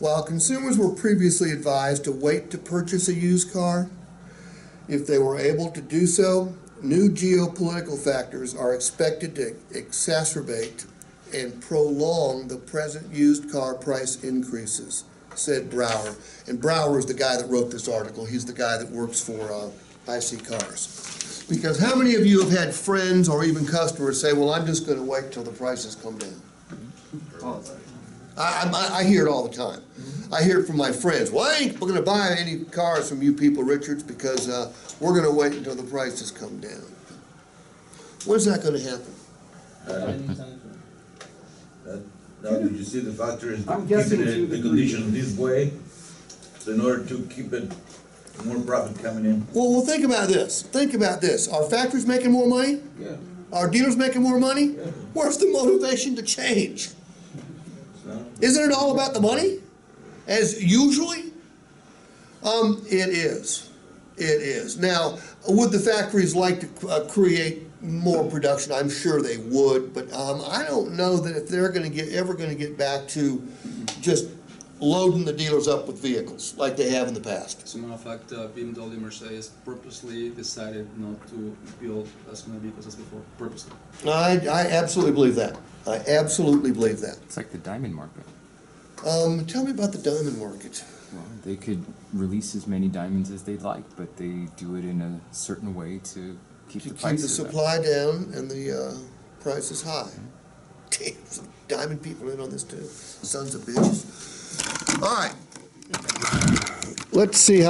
While consumers were previously advised to wait to purchase a used car, if they were able to do so, new geopolitical factors are expected to exacerbate and prolong the present used car price increases, said Brower. And Brower is the guy that wrote this article. He's the guy that works for IC Cars. Because how many of you have had friends or even customers say, well, I'm just going to wait till the prices come down? I hear it all the time. I hear it from my friends. Well, I ain't going to buy any cars from you people, Richards, because we're going to wait until the prices come down. When's that going to happen? Now, did you see the factory is I'm keeping guessing it to the the condition this way in order to keep it more profit coming in? Well, think about this. Think about this. Are factories making more money? Yeah. Are dealers making more money? Yeah. Where's the motivation to change? So, Isn't it all about the money? As usually? It is. It is. Now, would the factories like to create more production? I'm sure they would, but I don't know that if they're going to ever going to get back to just loading the dealers up with vehicles like they have in the past. As a matter of fact, BMW, Mercedes purposely decided not to build as many vehicles as before. Purposely. I absolutely believe that. I absolutely believe that. It's like the diamond market. Tell me about the diamond market. Well, they could release as many diamonds as they'd like, but they do it in a certain way to keep To the keep the prices up. supply down and the prices high. Damn, some diamond people in on this too. Sons of bitches. All right. Let's see how.